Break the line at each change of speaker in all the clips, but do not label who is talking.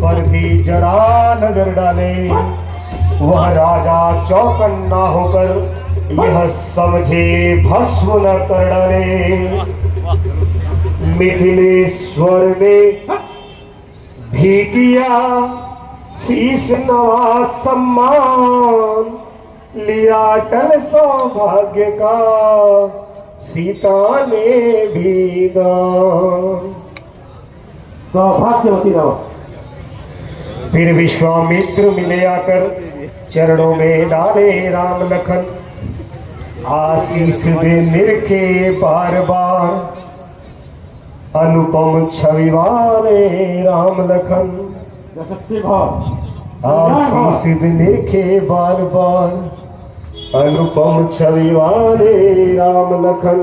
पर भी जरा नजर डाले, वह राजा चौकन्ना होकर यह समझे भस्म न कर डाले। मिथिलेश्वर ने भी किया शीश नवा सम्मान, लिया अटल सौभाग्य का सीता ने भी दान।
सौभाग्यवती रहो।
फिर विश्वामित्र मिले आकर चरणों में डाले राम लखन, आशीष दे निरखे बार बार अनुपम छवि वाले राम लखन। आशीष दे निरखे बार बार अनुपम छवि वाले राम लखन।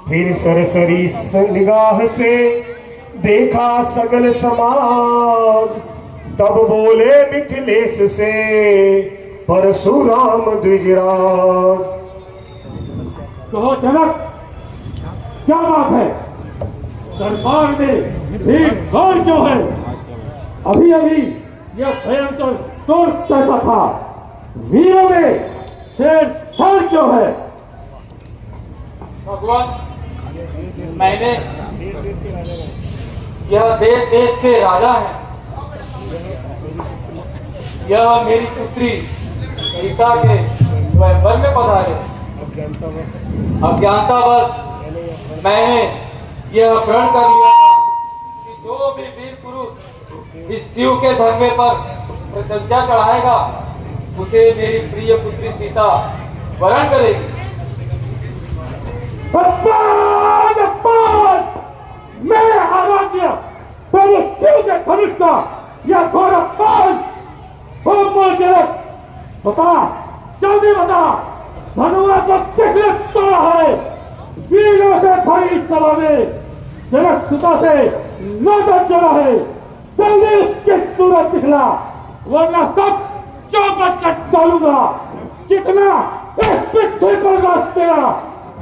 फिर सरसरी निगाह से देखा सगल समाज, तब बोले मिथिलेश से परशुराम द्विजराज।
तो जनक, क्या बात है? दरबार में भीड़ भाड़ जो है, अभी अभी यह भयंकर चोर कैसा था, वीरों में शेर शान जो है।
भगवान, मैंने यह देश देश के राजा हैं, यह मेरी पुत्री सीता के स्वयंवर में पधारे। अज्ञानतावश मैंने यह प्रण कर लिया था कि जो भी वीर पुरुष इस शिव के धर्मे पर प्रतिज्ञा चढ़ाएगा उसे मेरी प्रिय पुत्री सीता वरण करेगी।
अपमान, अपमान! मेरे आराध्य पहले शिव के धनुष का यह घोर अपमान। बता, जल्दी बता, धनुआ को किसने तोड़ा है? वीरों से भरी इस सभा में जनक सुता से नजर जोड़ा है। जल्दी उसकी सूरत दिखला, वरना सब चौपट कर डालूंगा। कितना इस पृथ्वी को राज तेरा,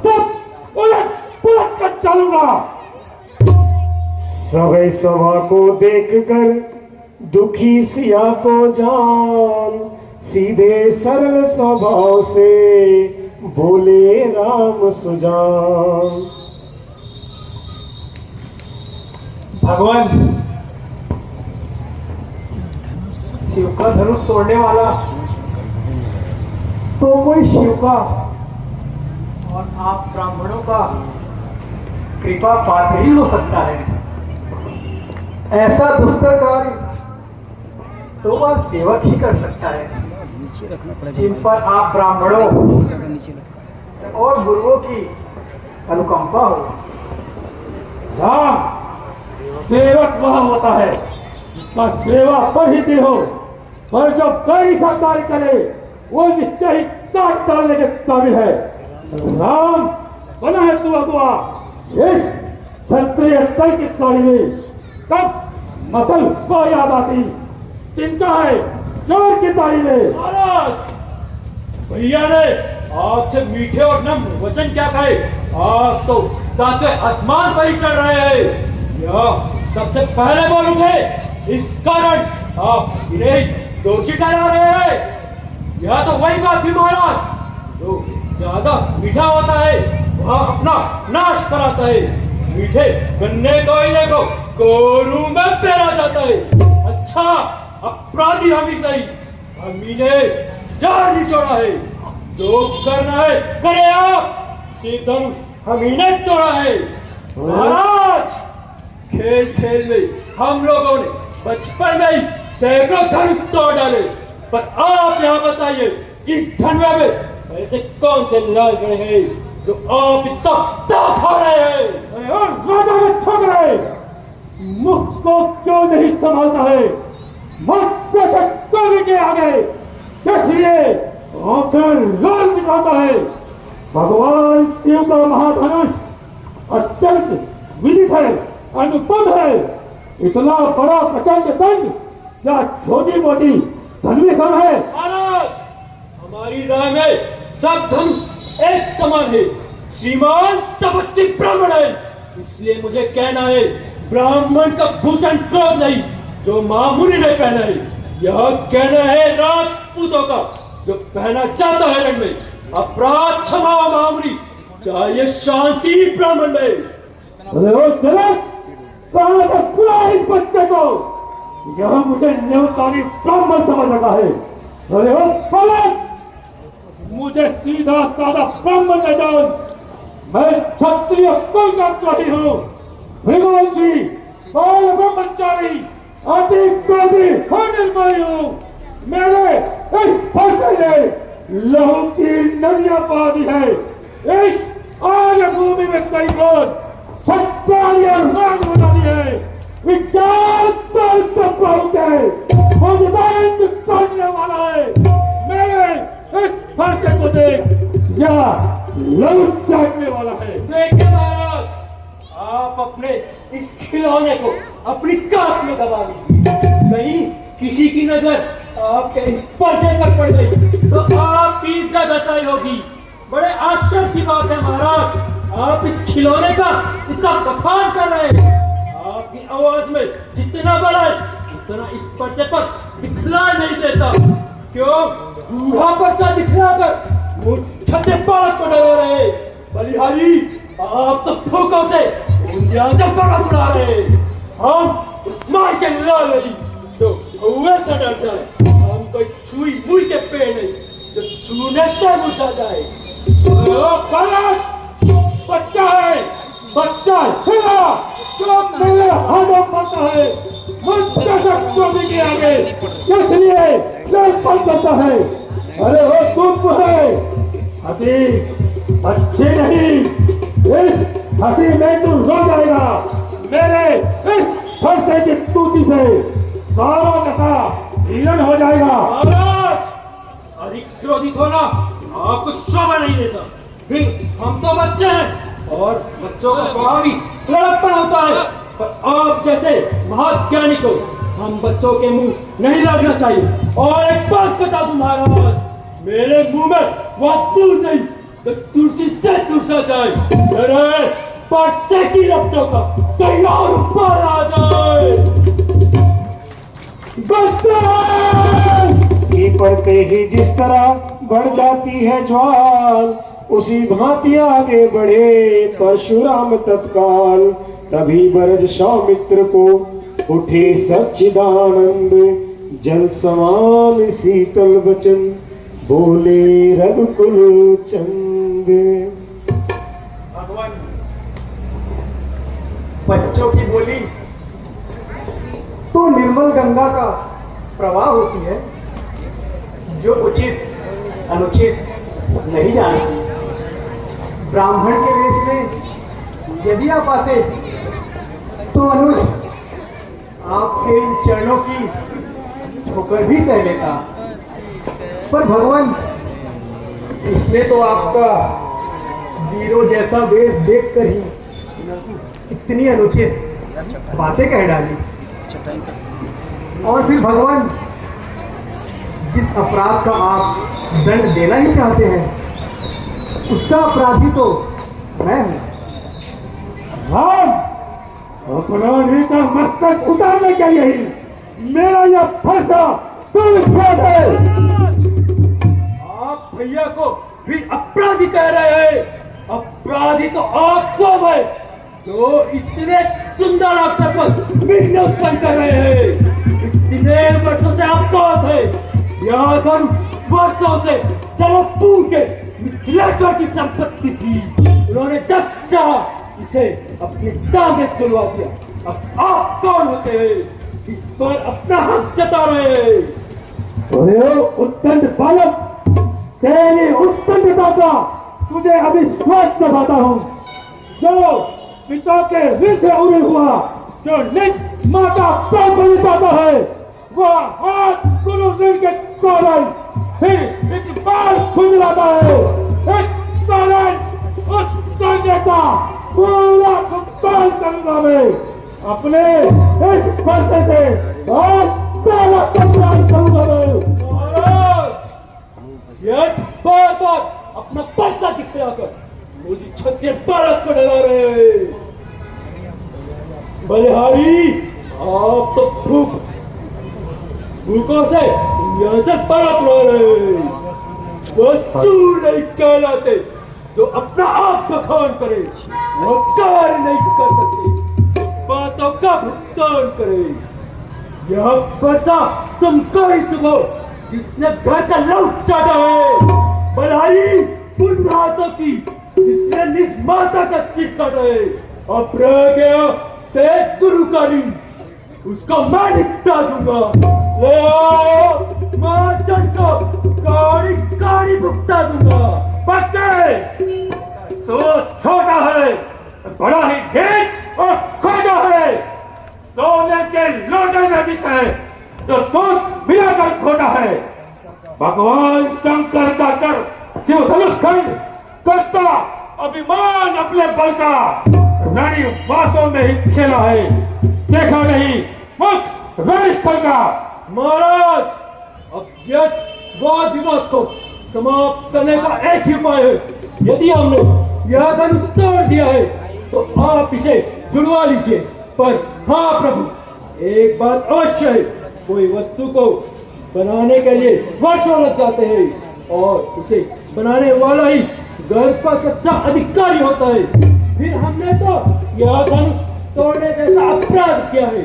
सब उलट पुलट कर डालूंगा।
सभे सभा को देखकर दुखी सिया को जान, सीधे सरल स्वभाव से बोले राम सुजान।
भगवान, शिव का धनुष तोड़ने वाला तो कोई शिव का और आप ब्राह्मणों का कृपा पात्र ही हो सकता है। ऐसा दुष्कर कार्य तो वह सेवक ही कर सकता है, जिन पर आप ब्राह्मणों और गुरुओं की अनुकंपा हो।
हाँ, सेवक वह होता है जिसका सेवा पर ही दिल हो, पर जब कई सा कार्य करे वो निश्चय ही काट डालने के काबिल है। राम बना है तू अगुआ इस क्षत्रिय तल की ताली में। तब मसल को याद आती चिंता है चोर की ताली में।
महाराज, भैया ने आपसे मीठे और नम्र वचन क्या कहे, आप तो सातवें आसमान पर ही चढ़ रहे हैं। यह सबसे पहले बोल उठे, इस कारण आप इन्हें दोषी ठहरा रहे हैं। यह तो वही बात थी महाराज, जो ज्यादा मीठा होता है वह अपना नाश कराता है। मीठे गन्ने को ही देखो, कोरू में पेरा जाता है। अच्छा, अपराधी हम ही सही, हमी ने जान निचोड़ा है। जो करना है करे आप, धनुष हम ही ने तोड़ा है। महाराज, खेल खेल में हम लोगों ने बचपन में ही सैकड़ों धनुष तोड़ डाले, पर आप यहाँ बताइए इस धनवे में ऐसे कौन से लाल गए हैं जो आप इतना खा रहे हैं?
और राजा में ठग रहे, मुख को क्यों नहीं संभालता है? मत से कोने के आ गए, इसलिए आंखें लाल दिखाता है। भगवान शिव का महाधनुष अत्यंत विदित है, अनुपम है। इतना बड़ा प्रचंड दंड क्या छोटी मोटी धनुष है?
महाराज, हमारी राय में सब धनुष एक समान है। श्रीमान तपस्वी ब्राह्मण है, इसलिए मुझे कहना है, ब्राह्मण का भूषण क्रोध नहीं जो मामूली ने पहना है, यह कहना है राजपूतों का जो पहना जाता है रण में। अपराध क्षमा मामूली, चाहिए शांति ब्राह्मण में।
अरे ओ गलत, कहाँ तक बुला इस बच्चे को? यह मुझे न्योतानी ब्राह्मण समझ रहा है। अरे ओ गलत, मुझे सीधा साधा ब्राह्मण न जान, मैं क्षत्रिय कोई नहीं हूँ। भगवान जी, मैं ब्रह्मचारी अति क्रोधी निर्मय हूँ। मेरे इस फंसे ने लहू की नदियां पा दी है। इस आर्य भूमि में कई लोग सत्यार्य राग बना दिए है। विज्ञान तक पहुंच गए, मुझे करने वाला है। मेरे इस फंसे को देख, या लहू चाटने वाला है।
देखिए महाराज, आप अपने इस खिलौने को अपनी काट में दबा लीजिए। कहीं किसी की नजर आपके इस पर्चे पर पड़ गई तो आपकी इज्जत बचाई होगी। बड़े आश्चर्य की बात है महाराज, आप इस खिलौने का इतना बखान कर रहे हैं। आपकी आवाज में जितना बड़ा है उतना इस पर्चे पर दिखलाई नहीं देता। क्यों बूढ़ा पर्चा दिखलाकर छठे बालक को डरा रहे? बलिहारी, आप तो फूकों से जब उड़ा रहे। हम उस मार के लाल नहीं जो हुए से डर जाए। हम कोई छुई मुई के पेड़ नहीं जो छूने से मुझा जाए।
बच्चा है, बच्चा हिला जो मेरे हाथों पड़ता है, मुझसे शक्तियों के आगे इसलिए बंद करता है। अरे वो तुम है हंसी, अच्छी नहीं। इस हंसी में तू रो जाएगा। मेरे इस फरसे की स्तुति से सारा नशा हीरण हो जाएगा।
महाराज, अधिक क्रोधित होना आपको शोभा नहीं देता। फिर हम तो बच्चे हैं और बच्चों का स्वभाव ही लड़कपन होता है। पर आप जैसे महाज्ञानी को हम बच्चों के मुंह नहीं लगना चाहिए। और एक बात बता दूं महाराज, मेरे मुंह में वह दूर नहीं तो तुलसी से तुलसा जाए। मेरे पर्चे की रफ्तों का कहीं और ऊपर आ जाए।
घी पड़ते ही जिस तरह बढ़ जाती है ज्वाल, उसी भांति आगे बढ़े परशुराम तत्काल। तभी बरज सौमित्र को उठे सच्चिदानंद, जल समान शीतल वचन बोले रघुकुल चंद।
भगवान, बच्चों की बोली तो निर्मल गंगा का प्रवाह होती है जो उचित अनुचित नहीं जानती। ब्राह्मण के वेश में यदि आप आते तो अनुज आपके इन चरणों की ठोकर भी सह लेता। पर भगवान, इसने तो आपका वीरों जैसा वेश देखकर ही इतनी अनुचित बातें कह डाली। और फिर भगवान, जिस अपराध का आप दंड देना ही चाहते हैं उसका अपराधी तो मैं हूं।
हम अपराधी का मस्तक उतारने के लिए ही मेरा यह फैसला है।
आप भैया को भी अपराधी कह रहे हैं? अपराधी तो आप सब है जो इतने सुंदर अवसर पर विघ्न उत्पन्न कर रहे हैं। इतने वर्षों से आप कौन थे? यह धन वर्षों से जनकपुर के मिथिलेश्वर की संपत्ति थी। उन्होंने जब चाहा इसे अपने सामने खुलवा दिया। अब आप कौन होते हैं इस पर अपना हक जता रहे हैं?
अरे उत्तंड बालक, तेरी उत्तंडता का तुझे अभी स्वाद बताता हूँ। जो पिता के ऋण से उड़े हुआ, जो निज माता पेट में जाता है, वह हाथ गुरु ऋण के कारण फिर एक बार खुल जाता है। इस कारण उस कर्जे का पूरा भुगतान करूंगा मैं। अपने इस खर्चे से आज पहला कल्याण करूंगा मैं।
बार बार अपना पैसा दिखलाकर मुझे छत्तीस बालक को डरा रहे हैं। बलिहारी, आप तो भूखों से यहाँ से परत रहे, वो सूर नहीं कहलाते जो अपना आप बखान करे, वो कार्य नहीं कर सकते, बातों का भुगतान करे। यह पैसा तुमको ही सुबह जिसने घर का लौट चाटा है, बलिहारी उन हाथों की जिसने निज माता का सिर काटा है। अब रह गया शेष गुरु का ऋण, उसको मैं निपटा दूंगा। ले आओ महाजन को काड़ी काड़ी भुगता दूंगा।
बच्चे, तो छोटा है, बड़ा ही ढेर और खोजा है, सोने के लोटे में विष है, तो दूध मिलाकर खोटा है। भगवान शंकर का कर शिव धनुष खंड करता अभिमान अपने बल का रानी वासों में ही खेला है, देखा नहीं मुख रणस्थल का।
महाराज, अब वाद विवाद को समाप्त करने का एक ही उपाय है। यदि हमने यह धनुष तोड़ दिया है तो आप इसे जुड़वा लीजिए। पर हाँ प्रभु, एक बात अवश्य है, कोई वस्तु को बनाने के लिए वर्षों लग जाते हैं और उसे बनाने वाला ही घर का सच्चा अधिकारी होता है। फिर हमने तो यह धनुष तोड़ने जैसा अपराध किया है,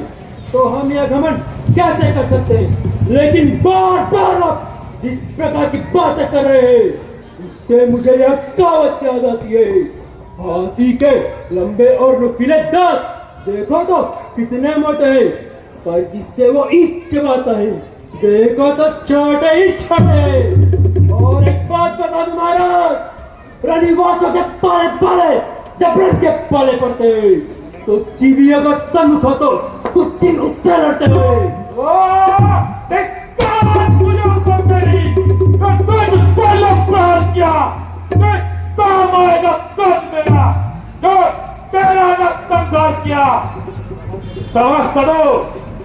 तो हम यह घमंड कैसे कर सकते हैं? लेकिन बार बार आप जिस प्रकार की बातें कर रहे हैं, उससे मुझे यह कहावत याद आती है, हाथी के लंबे और नुकीले दांत देखो तो कितने मोटे हैं, पर जिससे वो ईंट चबाता है देखो तो छोटे ही छोटे। और एक बात बता दूं महाराज, रनिवासों के पाले पाले जबरन के पाले पड़ते हैं, तो सीबी अगर सम्मुख हो तो कुछ दिन उससे लड़ते हुए।
समझ करो,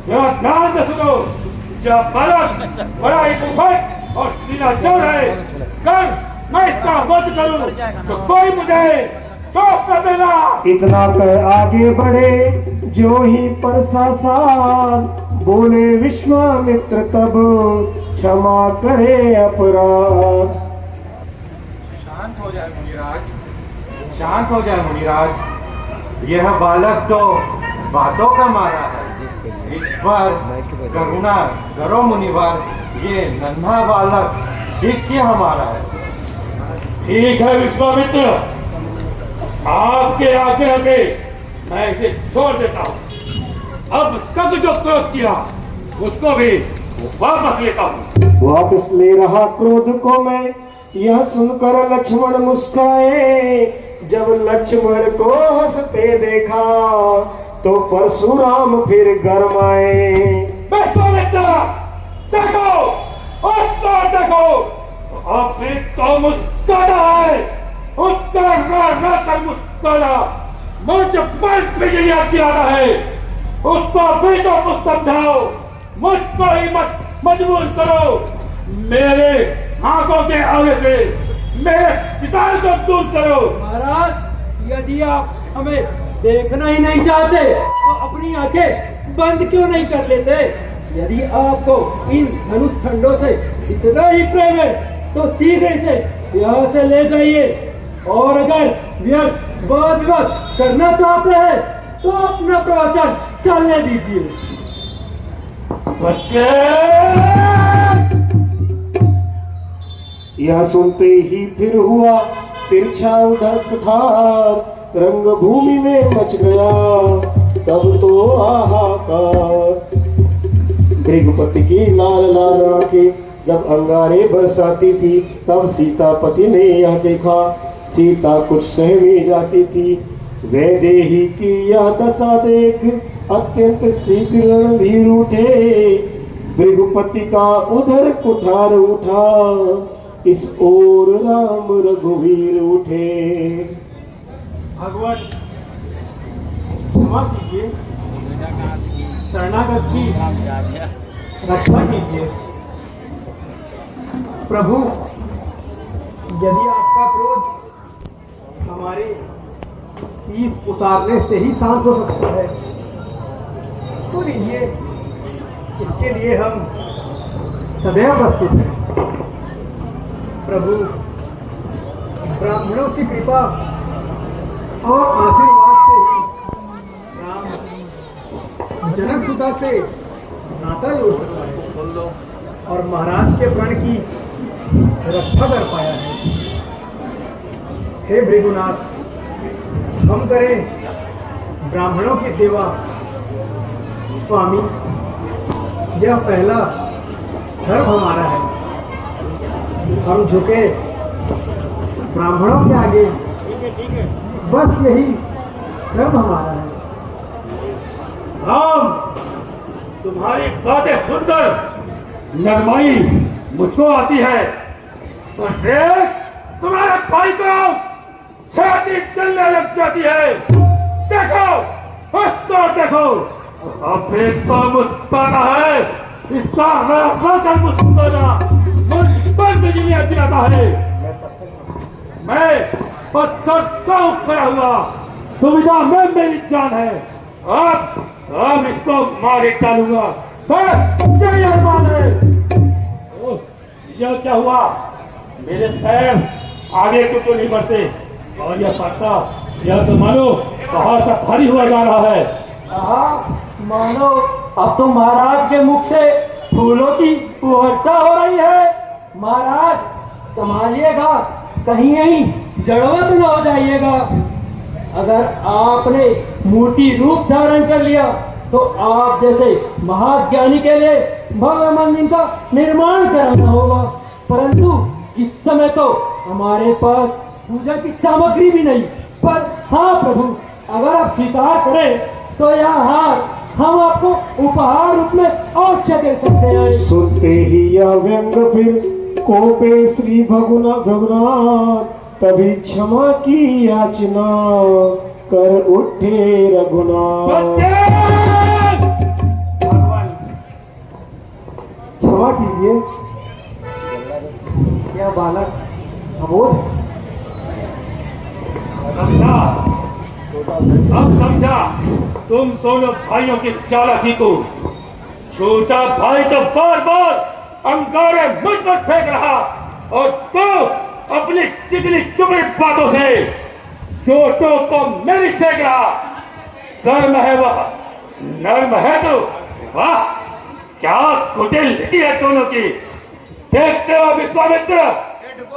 ध्यान से सुनो, जब बालक बड़ा ही मुफत और सीधा जोर है, कर मैं इसका वध करूं तो कोई मुझे रोक न देना।
इतना कह आगे बढ़े जो ही प्रशासन, बोले विश्वामित्र तब क्षमा करे अपराध।
शांत हो जाए मुनिराज, शांत हो जाए मुनिराज। यह बालक तो बातों का मारा है, ईश्वर करुणा करो मुनिवर, ये नन्हा बालक शिष्य हमारा है।
ठीक है विश्वामित्र, आपके आगे आगे मैं इसे छोड़ देता हूँ। अब तक जो क्रोध किया उसको भी वापस लेता हूँ।
वापस ले रहा क्रोध को मैं, यह सुनकर लक्ष्मण मुस्काए। जब लक्ष्मण को हंसते देखा तो परशुराम फिर गरमाए।
विश्वामित्र देखो, उसको देखो, अभी तो मुस्कुरा है, उसका रो कर मुस्कुरा, मुझ पर बिजलियां गिरा है, उसको भी तो कुछ समझाओ, मुझको ही मत मजबूर करो। मेरे आंखों के आगे से मेरे शिकार को दूर करो।
महाराज, यदि आप हमें देखना ही नहीं चाहते तो अपनी आंखें बंद क्यों नहीं कर लेते? यदि आपको इन धनुष खंडों से इतना ही प्रेम है तो सीधे से यहाँ से ले जाइए, और अगर व्यर्थ वाद विवाद करना चाहते हैं तो अपना प्रवचन चलने दीजिए।
बच्चे,
यह सुनते ही फिर हुआ तिरछा उधर कुठार, रंगभूमि में मच गया तब तो हाहाकार। भृगुपति की लाल लाल आंखें जब अंगारे बरसाती थी, तब सीतापति ने यह देखा, सीता कुछ सहमी जाती थी। वैदेही की यह दशा देख अत्यंत शीघ्र रणधीर उठे। भृगुपति का उधर कुठार उठा, इस ओर राम रघुवीर उठे।
भगवान क्षमा कीजिए, शरणागत की रक्षा कीजिए। प्रभु, यदि आपका क्रोध हमारे शीश उतारने से ही शांत हो सकता है उसको लीजिए, इसके लिए हम सदैव उपस्थित हैं। प्रभु, ब्राह्मणों की कृपा और आशीर्वाद से ही राम जनक सुता से नाता जोड़ सकता है और महाराज के प्राण की रक्षा कर पाया है। हे भृगुनाथ, हम करें ब्राह्मणों की सेवा। स्वामी, यह पहला धर्म हमारा है। हम झुके ब्राह्मणों के आगे, बस यही धर्म हमारा है।
राम, तुम्हारी बातें सुनकर नरमाई मुझको आती है, तो शेर तुम्हारे भाई को छाती चलने लग जाती है। देखो, हंसकर देखो, अब एक तो मुस्कुराता है, इसका कर मुस्कुराना मुझ पर बिजली गिराता है। मैं पत्थर से खड़ा हुआ, सुविधा में मेरी जान है। अब इसको मार डालूंगा, बस यही अरमान है। ओह, यह क्या हुआ? मेरे पैर आगे तो नहीं बढ़ते, और यह पत्ता, यह तो मानो बाहर से भारी हुआ जा रहा है।
मानो अब तो महाराज के मुख से फूलों की वर्षा हो रही है। महाराज संभालिएगा, कहीं यहीं जड़वत न हो जाइएगा। अगर आपने मूर्ति रूप धारण कर लिया तो आप जैसे महाज्ञानी के लिए भव्य मंदिर का निर्माण कराना होगा, परंतु इस समय तो हमारे पास पूजा की सामग्री भी नहीं। पर हाँ प्रभु, अगर आप स्वीकार करें तो यह हार हम आपको उपहार रूप में अवश्य दे सकते हैं।
सुनते ही यह व्यंग फिर कोपे श्री भगुनाथ, तभी क्षमा की याचना कर उठे रघुनाथ।
भगवान, क्षमा कीजिए, यह बालक अबोध।
समझा, अब समझा तुम दोनों भाइयों की चालाकी को। छोटा भाई तो बार बार अंगारे मुझ पर फेंक रहा, और तो अपनी चिकनी चुपड़ी बातों से चोटों को मेरी सेक रहा। कर्म है वह, नर्म है तो वाह, क्या कुटिल नीति है दोनों की। देखते हो विश्वामित्र,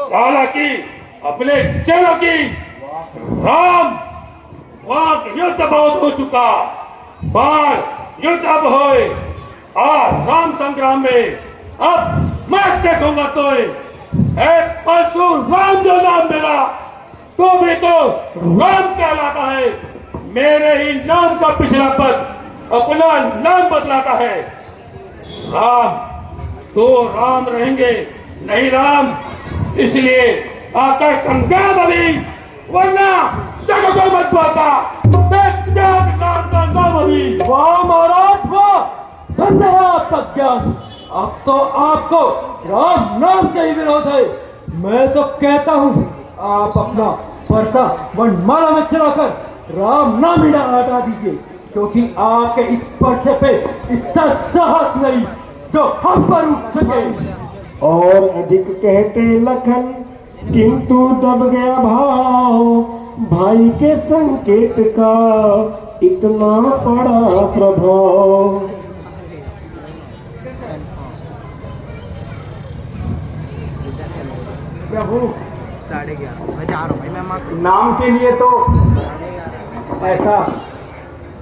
चालाकी अपने चेलों की। राम, वाक युद्ध बहुत हो चुका, बार युद्ध अब होए, और राम संग्राम में अब मैं देखूंगा तो एक परशुराम जो नाम मेरा, तो भी तो राम कहलाता है। मेरे ही नाम का पिछला पद अपना नाम बदलाता है। राम तो राम रहेंगे, नहीं राम, इसलिए आकर संग्राम अभी, वरना जगह को मत पाता। नाम का नाम अभी।
वाह महाराज वाह, धन्य है आपका ज्ञान। अब तो आपको राम नाम से ही विरोध है। मैं तो कहता हूँ आप अपना परसा वनमाला में चलाकर राम नाम ही हटा दीजिए, क्योंकि आपके इस परसे पे इतना साहस नहीं जो हम पर उठ सके।
और अधिक कहते लखन, किंतु दब गया भाव, भाई के संकेत का इतना बड़ा प्रभाव।
प्रभु,
11:30 मैं जा रहा हूँ भाई, मैं
नाम के लिए तो ऐसा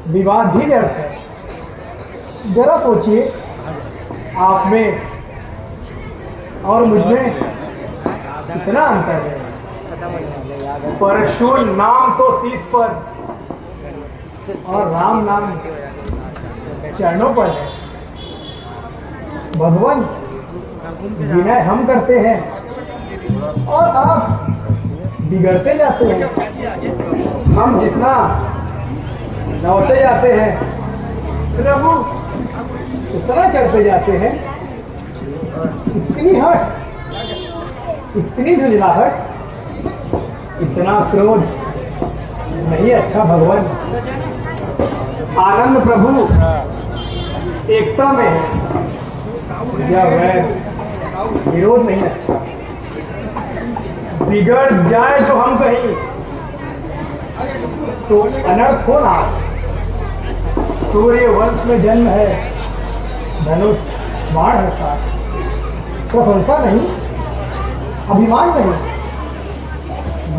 विवाद ही व्यर्थ है। जरा सोचिए, आप में और मुझ में कितना अंतर है। परशु नाम तो शीश पर और राम नाम चरणों पर है। भगवान, विनय हम करते हैं और आप बिगड़ते जाते हैं। हम जितना नौते जाते हैं प्रभु, उतना चढ़ते जाते हैं। इतनी हट, इतनी झुंझलाहट, इतना क्रोध नहीं अच्छा भगवान। आनंद प्रभु, एकता में है। यह वैर विरोध नहीं अच्छा। बिगड़ जाए जो हम कहीं तो अनर्थ हो ना। सूर्य वंश में जन्म है, धनुष बाण है साथ। प्रशंसा नहीं, अभिमान नहीं,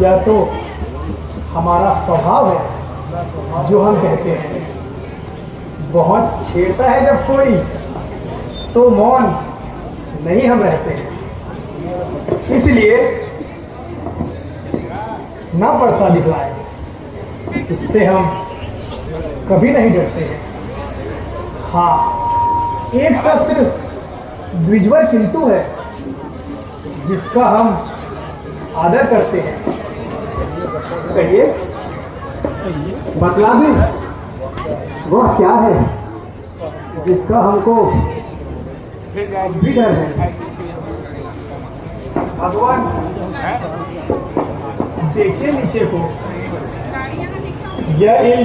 यह तो हमारा स्वभाव है जो हम कहते हैं। बहुत छेड़ता है जब कोई तो मौन नहीं हम रहते हैं। इसलिए ना परसा दिखलाए, इससे हम कभी नहीं डरते हैं। हाँ, एक शस्त्र द्विजवर किंतु है जिसका हम आदर करते हैं। कहिए, बतला दूं वह क्या है जिसका हमको भी डर है। भगवान देखिए नीचे को, यह इन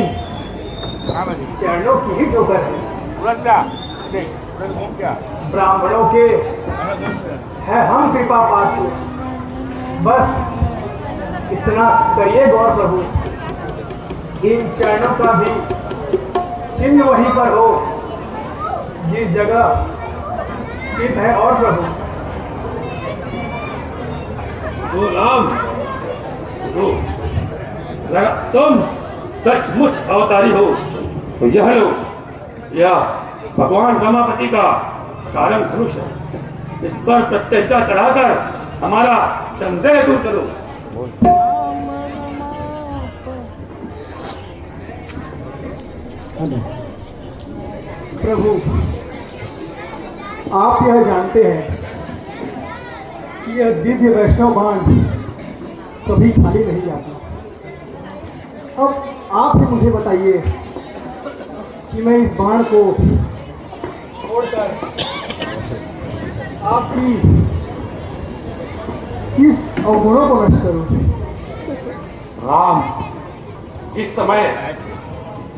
चरणों की ही ठोकर है। ब्राह्मणों के है हम कृपा पात्र। बस इतना करिए गौर प्रभु, इन चरणों का भी चिन्ह वहीं पर हो जिस जगह चित है और प्रभु।
तो राम, तो तुम सचमुच अवतारी हो तो यह लो, यह भगवान रमापति का सारंग धनुष है। इस पर प्रत्यंचा चढ़ाकर हमारा संदेह दूर करो।
प्रभु, आप यह जानते हैं कि यह दिव्य वैष्णव बाण कभी खाली नहीं जाता। अब आप ही मुझे बताइए कि मैं इस बाण को छोड़कर आपकी किस अवगुणों को नष्ट करूं?
राम, इस समय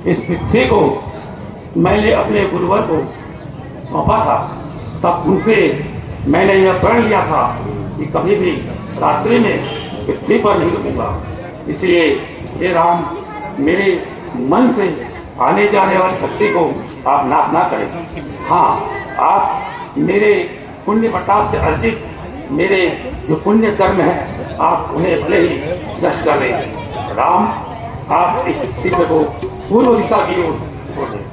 इस पृथ्वी को मैंने अपने गुरुवर को सौंपा था, तब उनसे मैंने यह प्रण लिया था कि कभी भी रात्रि में पृथ्वी पर नहीं रुकूंगा। इसलिए हे राम, मेरे मन से आने जाने वाली शक्ति को आप नाश ना करें। हाँ, आप मेरे पुण्य प्रताप से अर्जित मेरे जो पुण्य कर्म है आप उन्हें भले ही नष्ट कर दें। राम, आप इस दिव्य को पूर्व दिशा की ओर छोड़ दें।